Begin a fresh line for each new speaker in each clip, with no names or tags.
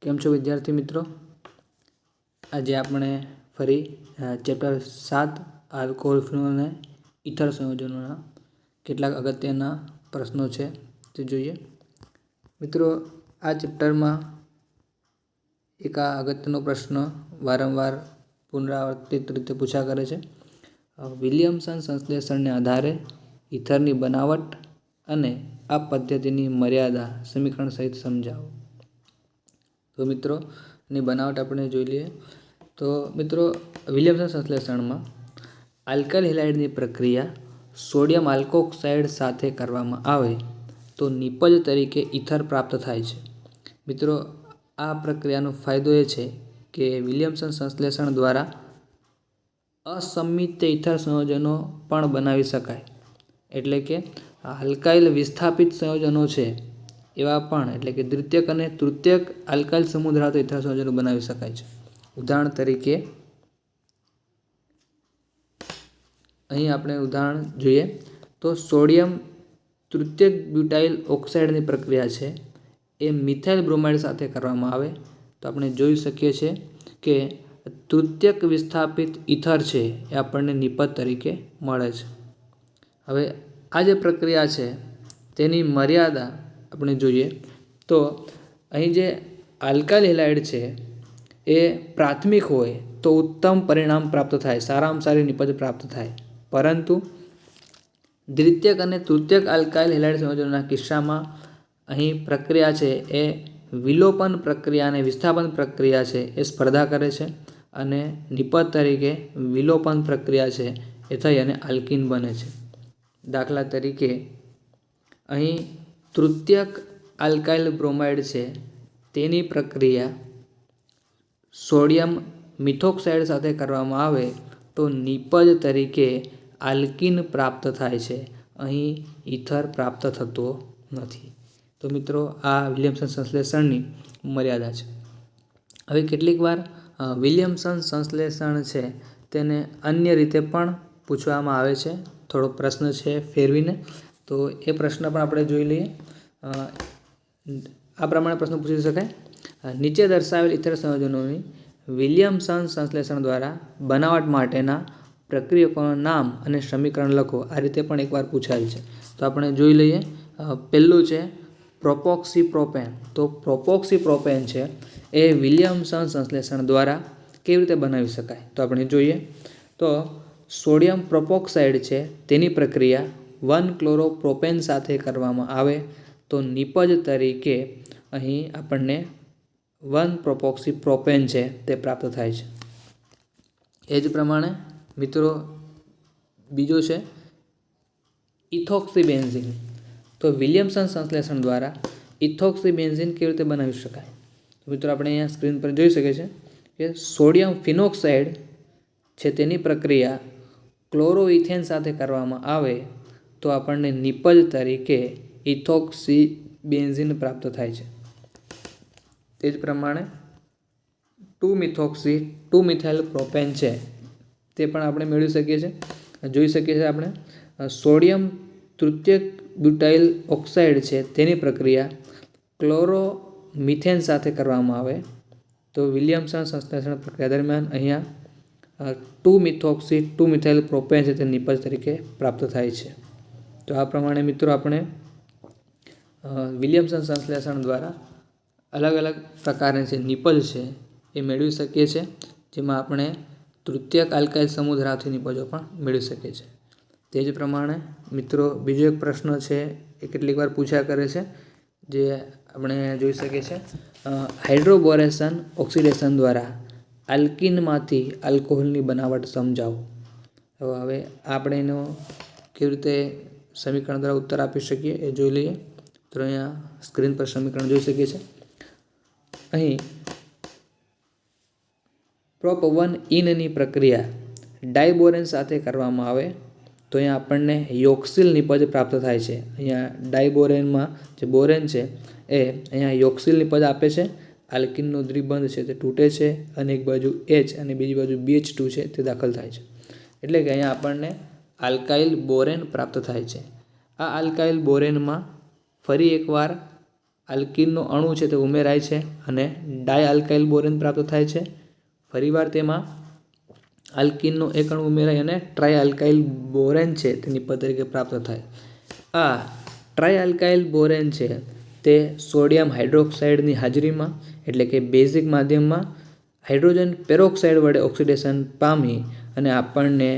કેમ છો વિદ્યાર્થી મિત્રો? આજે આપણે ફરી ચેપ્ટર 7 આલ્કોહોલ ફિનોલ અને ઇથર સંયોજનોના કેટલાક અગત્યના પ્રશ્નો છે તે જોઈએ. મિત્રો, આ ચેપ્ટરમાં એક આ અગત્યનો પ્રશ્ન વારંવાર પુનરાવર્તિત રીતે પૂછા કરે છે. વિલિયમસન સંશ્લેષણને આધારે ઇથરની બનાવટ અને આ પદ્ધતિની મર્યાદા સમીકરણ સહિત સમજાવો. તો મિત્રો, ની બનાવટ આપણે જોઈ લઈએ. તો મિત્રો, વિલિયમસન સંશ્લેષણમાં આલ્કાઇલ હેલાઇડની પ્રક્રિયા સોડિયમ આલ્કોક્સાઇડ સાથે કરવામાં આવે તો નિપજ તરીકે ઇથર પ્રાપ્ત થાય છે. મિત્રો, આ પ્રક્રિયાનો ફાયદો એ છે કે વિલિયમસન સંશ્લેષણ દ્વારા અસંમિત ઇથર સંયોજનો પણ બનાવી શકાય. એટલે કે આલ્કાઇલ વિસ્થાપિત સંયોજનો છે એવા પણ, એટલે કે દ્વિતીયક અને તૃતીયક આલ્કાઇલ સમૂહ ધરાવતા ઇથર સંયોજનો બનાવી શકાય છે. ઉદાહરણ તરીકે અહીં આપણે ઉદાહરણ જોઈએ તો સોડિયમ તૃતીયક બ્યુટાઇલ ઓક્સાઇડની પ્રક્રિયા છે એ મિથાઇલ બ્રોમાઇડ સાથે કરવામાં આવે તો આપણે જોઈ શકીએ છીએ કે તૃતીયક વિસ્થાપિત ઇથર છે એ આપણને નિપજ તરીકે મળે છે. હવે આ જે પ્રક્રિયા છે તેની મર્યાદા આપણે જોઈએ તો અહીં જે આલ્કાઇલ હેલાઇડ છે એ પ્રાથમિક હોય તો ઉત્તમ પરિણામ પ્રાપ્ત થાય, સારામાં સારી નિપજ પ્રાપ્ત થાય. પરંતુ દ્વિતીયક અને તૃતીયક આલ્કાઇલ હેલાઇડ સંયોજનોના કિસ્સામાં અહીં પ્રક્રિયા છે એ વિલોપન પ્રક્રિયા અને વિસ્થાપન પ્રક્રિયા છે એ સ્પર્ધા કરે છે અને નિપજ તરીકે વિલોપન પ્રક્રિયા છે એ થઈ અને આલ્કીન બને છે. દાખલા તરીકે અહીં તૃતીયક આલ્કાઇલ બ્રોમાઇડ છે તેની પ્રક્રિયા સોડિયમ મિથોક્સાઇડ સાથે કરવામાં આવે તો નિપજ તરીકે આલ્કીન પ્રાપ્ત થાય છે. અહીં ઇથર પ્રાપ્ત થતો નથી. તો મિત્રો, આ વિલિયમસન સંશ્લેષણની મર્યાદા છે. હવે કેટલીક વાર વિલિયમસન સંશ્લેષણ છે તેને અન્ય રીતે પણ પૂછવામાં આવે છે. થોડો પ્રશ્ન છે ફેરવીને, તો એ પ્રશ્ન પણ આપણે જોઈ લઈએ. આ પ્રમાણે પ્રશ્ન પૂછી શકાય: નીચે દર્શાવેલ ઇથર સંયોજનોની વિલિયમસન સંશ્લેષણ દ્વારા બનાવટ માટેના પ્રક્રિયકોના નામ અને સમીકરણ લખો. આ રીતે પણ એકવાર પૂછાય છે. તો આપણે જોઈ લઈએ. પહેલું છે પ્રોપોક્સીપ્રોપેન. તો પ્રોપોક્સીપ્રોપેન છે એ વિલિયમસન સંશ્લેષણ દ્વારા કેવી રીતે બનાવી શકાય તો આપણે જોઈએ તો સોડિયમ પ્રોપોક્સાઇડ છે તેની પ્રક્રિયા 1-ક્લોરોપ્રોપેન સાથે કરવામાં આવે તો નિપજ તરીકે અહીં આપણને 1-પ્રોપોક્સીપ્રોપેન છે તે પ્રાપ્ત થાય છે. એ જ પ્રમાણે મિત્રો, બીજો છે ઇથોક્સીબેન્ઝીન. તો વિલિયમસન સંશ્લેષણ દ્વારા ઇથોક્સીબેન્ઝીન કેવી રીતે બનાવી શકાય? તો મિત્રો, આપણે અહીંયા સ્ક્રીન પર જોઈ શકીએ છીએ કે સોડિયમ ફિનોક્સાઇડ છે તેની પ્રક્રિયા ક્લોરોઇથેન સાથે કરવામાં આવે તો આપણને નિપજ તરીકે ઇથોક્સીબેન્ઝીન પ્રાપ્ત થાય છે. તે જ પ્રમાણે 2-મિથાઇલ પ્રોપેન છે તે પણ આપણે મેળવી શકીએ છીએ. જોઈ શકીએ છીએ આપણે સોડિયમ તૃતીયક બ્યુટાઇલ ઓક્સાઇડ છે તેની પ્રક્રિયા ક્લોરોમિથેન સાથે કરવામાં આવે તો વિલિયમસન સંશ્લેષણ પ્રક્રિયા દરમિયાન અહીંયા 2-મિથાઇલ પ્રોપેન છે તે નિપજ તરીકે પ્રાપ્ત થાય છે. તો આ પ્રમાણે મિત્રો, આપણે વિલિયમસન સંશ્લેષણ દ્વારા અલગ અલગ પ્રકારની જે નિપજ છે એ મેળવી શકીએ છીએ, જેમાં આપણે તૃતીયક આલ્કાઇલ સમૂહ ધરાવતી નિપજો પણ મેળવી શકીએ છીએ. તે જ પ્રમાણે મિત્રો, બીજો એક પ્રશ્ન છે એ કેટલીક વાર પૂછ્યા કરે છે, જે આપણે જોઈ શકીએ છીએ હાઇડ્રોબોરેશન ઓક્સિડેશન દ્વારા આલ્કીનમાંથી આલ્કોહોલની બનાવટ સમજાવો. હવે આપણે એનો કેવી રીતે સમીકરણ દ્વારા ઉત્તર આપી શકીએ એ જોઈ લઈએ. તો અહીંયા સ્ક્રીન પર સમીકરણ જોઈ શકીએ છીએ. અહીં પ્રોપ 1-ઇનની પ્રક્રિયા ડાયબોરેન સાથે કરવામાં આવે તો અહીંયા આપણને યોક્સિલ નિપજ પ્રાપ્ત થાય છે. અહીંયા ડાયબોરેનમાં જે બોરેન છે એ અહીંયા યોક્સિલ નિપજ આપે છે. આલ્કીનનો દ્વિબંધ છે તે તૂટે છે અને એક બાજુ H અને બીજી બાજુ BH2 છે તે દાખલ થાય છે. એટલે કે અહીંયા આપણને આલ્કાઇલ બોરેન પ્રાપ્ત થાય છે. આ આલ્કાઇલ બોરેનમાં ફરી એકવાર આલ્કીનનો અણુ છે તે ઉમેરાય છે અને ડાયઆલ્કાઇલ બોરેન પ્રાપ્ત થાય છે. ફરીવાર તેમાં આલ્કીનનો એક અણુ ઉમેરાય અને ટ્રાયઆલ્કાઇલ બોરેન છે તે નિપજ તરીકે પ્રાપ્ત થાય. આ ટ્રાયઆલ્કાઇલ બોરેન છે તે સોડિયમ હાઇડ્રોક્સાઇડની હાજરીમાં એટલે કે બેઝિક માધ્યમમાં હાઇડ્રોજન પેરોક્સાઇડ વડે ઓક્સિડેશન પામી અને આપણને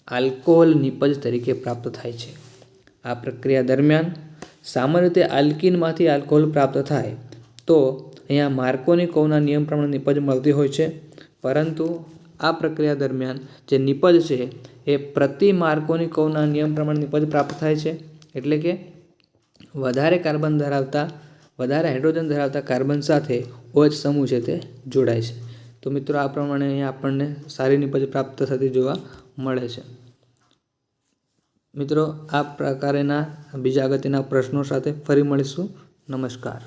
આલ્કોહોલ નિપજ તરીકે પ્રાપ્ત થાય છે. આ પ્રક્રિયા દરમિયાન સામાન્ય રીતે આલ્કીનમાંથી આલ્કોહોલ પ્રાપ્ત થાય તો અહીંયા માર્કોનિકોવના નિયમ પ્રમાણે નિપજ મળતી હોય છે, પરંતુ આ પ્રક્રિયા દરમિયાન જે નિપજ છે એ પ્રતિ માર્કોનિકોવના નિયમ પ્રમાણે નિપજ પ્રાપ્ત થાય છે. એટલે કે વધારે હાઇડ્રોજન ધરાવતા કાર્બન સાથે OH સમૂહ છે તે જોડાય છે. તો મિત્રો આ પ્રમાણે અહીંયા આપણને સારી નિપજ પ્રાપ્ત થતી જોવા મળે છે. મિત્રો આ પ્રકારના બીજા અગત્યના પ્રશ્નો સાથે ફરી મળીશું. નમસ્કાર.